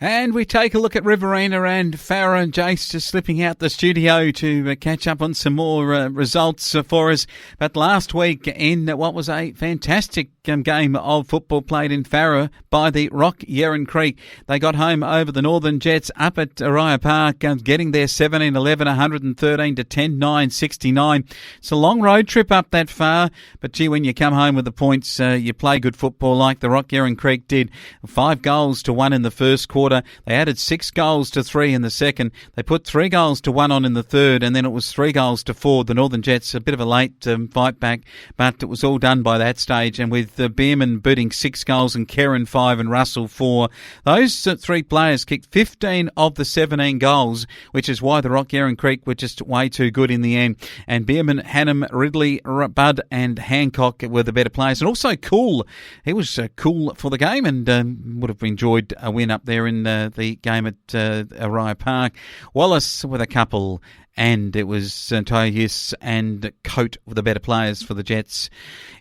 And we take a look at Riverina and Farah and Jace just slipping out the studio to catch up on some more results for us. But last week in what was a fantastic game of football played in Farah by the Rock Yerrin Creek, they got home over the Northern Jets up at Oriah Park, getting there 17-11, 113 to 10-9, 69. It's a long road trip up that far, but gee, when you come home with the points, you play good football like the Rock Yerrin Creek did. 5 goals to 1 in the first quarter. They added 6 goals to 3 in the second. They put 3 goals to 1 on in the third, and then it was 3 goals to 4. The Northern Jets, a bit of a late fight back, but it was all done by that stage. And with Bierman booting 6 goals and Kerrin 5 and Russell 4, those 3 players kicked 15 of the 17 goals, which is why the Rock Yerrin Creek were just way too good in the end. And Bierman, Hannum, Ridley, Budd and Hancock were the better players. And also Cool. He was cool for the game and would have enjoyed a win up there in the game at Oriah Park. Wallace with a couple, and it was Tyus and Coate were the better players for the Jets.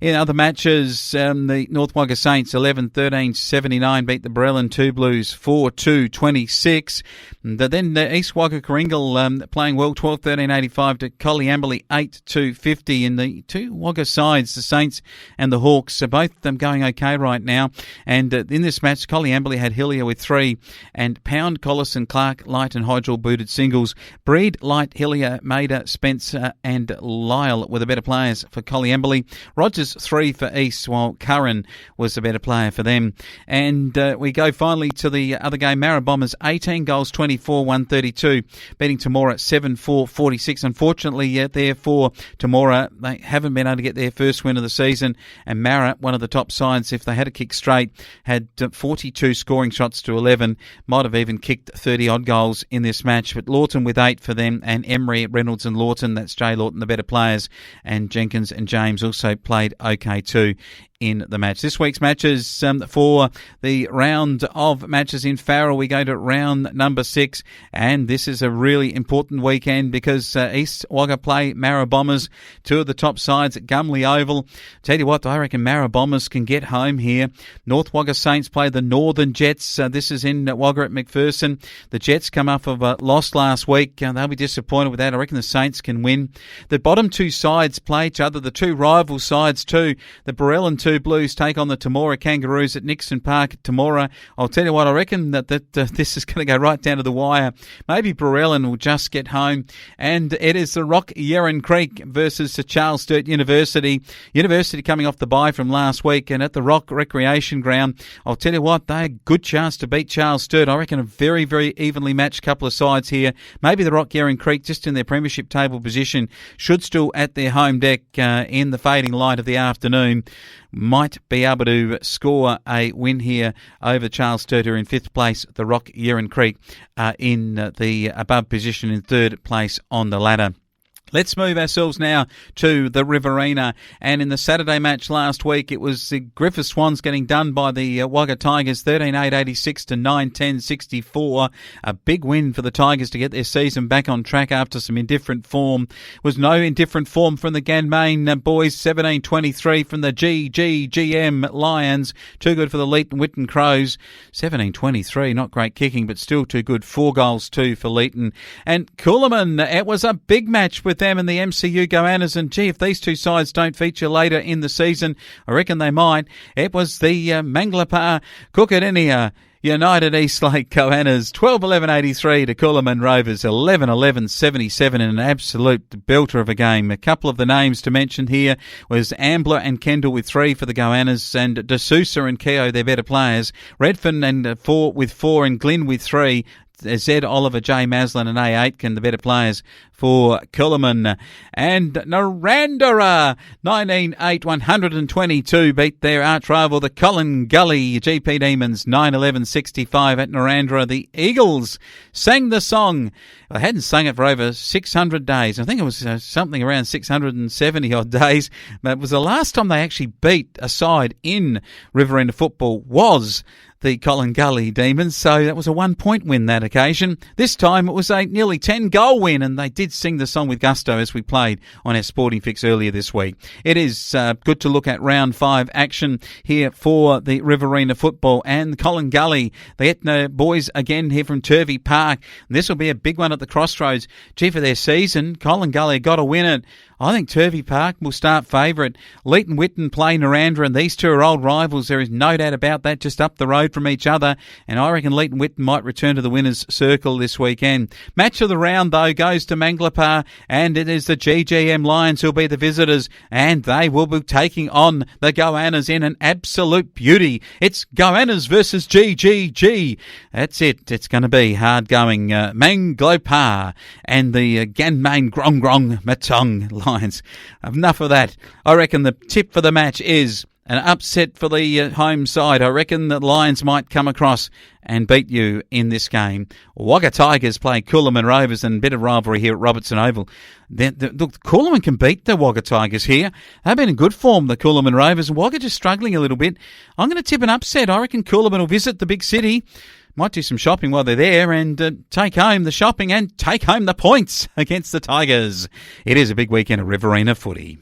In other matches, the North Wagga Saints 11-13-79 beat the Barellan 2 Blues 4-2-26. Then the East Wagga Coringal playing well 12-13-85 to Collyamberley 8-50. In the 2 Wagga sides, the Saints and the Hawks are both going okay right now. And in this match, Collyamberley had Hillier with 3, and Pound, Collison, Clark, Light and Hydrel booted singles. Breed, Light, Hillier, Mader, Spencer and Lyle were the better players for Collyamberley. Rogers 3 for East, while Curran was the better player for them. And we go finally to the other game. Marra Bombers 18 goals, 24-132, beating Temora 7-4-46. Unfortunately, therefore, Temora, they haven't been able to get their first win of the season. And Marra, one of the top sides, if they had a kick straight, had 42 scoring shots to 11. Might have even kicked 30-odd goals in this match. But Lawton with 8 for them, and Emery, Reynolds and Lawton, that's Jay Lawton, the better players. And Jenkins and James also played okay too in the match. This week's matches for the round of matches in Farrell, we go to round number 6, and this is a really important weekend because East Wagga play Marra Bombers, 2 of the top sides at Gumley Oval. Tell you what, I reckon Marra Bombers can get home here. North Wagga Saints play the Northern Jets. This is in Wagga at McPherson. The Jets come off of a loss last week. They'll be disappointed with that. I reckon the Saints can win. The bottom 2 sides play each other, the 2 rival sides too. The Barellan 2 Blues take on the Temora Kangaroos at Nixon Park at Temora. I'll tell you what, I reckon that this is going to go right down to the wire. Maybe Barellan will just get home. And it is the Rock Yerrin Creek versus the Charles Sturt University. University coming off the bye from last week, and at the Rock Recreation Ground, I'll tell you what, they're a good chance to beat Charles Sturt. I reckon a very, very evenly matched couple of sides here. Maybe the Rock Yerrin Creek, just in their premiership table position, should still at their home deck in the fading light of the afternoon, might be able to score a win here over Charles Sturt, in 5th place. The Rock Yerrin Creek in the above position in 3rd place on the ladder. Let's move ourselves now to the Riverina. And in the Saturday match last week, it was the Griffith Swans getting done by the Wagga Tigers, 13-8-86 to 9-10-64. A big win for the Tigers to get their season back on track after some indifferent form. Was no indifferent form from the Ganmain boys, 17-23 from the GGGM Lions. Too good for the Leeton Whitten Crows, 17-23. Not great kicking, but still too good. 4 goals too for Leeton. And Coolaman, it was a big match with them and the MCU Goannas, and gee, if these 2 sides don't feature later in the season, I reckon they might. It was the Mangalapa Cookadinia United East Lake Goannas, 12-11-83 to Coolaman Rovers, 11-11-77 in an absolute belter of a game. A couple of the names to mention here was Ambler and Kendall with 3 for the Goannas, and D'Souza and Keogh, their better players. Redfern and 4 with 4, and Glynn with 3. Zed Oliver, J Maslin and A Aitken, the better players for Coolaman. And Narandera, 19-8-122, beat their arch rival, the Colin Gully GP Demons, 9-11-65 at Narandera. The Eagles sang the song. They hadn't sung it for over 600 days. I think it was something around 670 odd days. But it was the last time they actually beat a side in Riverina football was the Gully Demons, so that was a 1-point win that occasion. This time it was a nearly 10-goal win, and they did sing the song with gusto as we played on our Sporting Fix earlier this week. It is good to look at round 5 action here for the Riverina football and the Gully. The Etna boys again here from Turvey Park. This will be a big one at the Crossroads. Gee, for their season, Gully got to win it. I think Turvey Park will start favourite. Leighton Whitten play Narandra, and these two are old rivals. There is no doubt about that, just up the road from each other. And I reckon Leighton Whitten might return to the winners' circle this weekend. Match of the round, though, goes to Manglapar, and it is the GGM Lions who'll be the visitors, and they will be taking on the Goannas in an absolute beauty. It's Goannas versus GGG. That's it. It's going to be hard-going. Manglapar and the Ganmain Grong Grong Matong Lions. Enough of that. I reckon the tip for the match is an upset for the home side. I reckon the Lions might come across and beat you in this game. Wagga Tigers play Coolaman Rovers, and a bit of rivalry here at Robertson Oval. Look, Coolaman can beat the Wagga Tigers here. They've been in good form, the Coolaman Rovers. Wagga just struggling a little bit. I'm going to tip an upset. I reckon Coolaman will visit the big city. Might do some shopping while they're there and take home the shopping and take home the points against the Tigers. It is a big weekend of Riverina footy.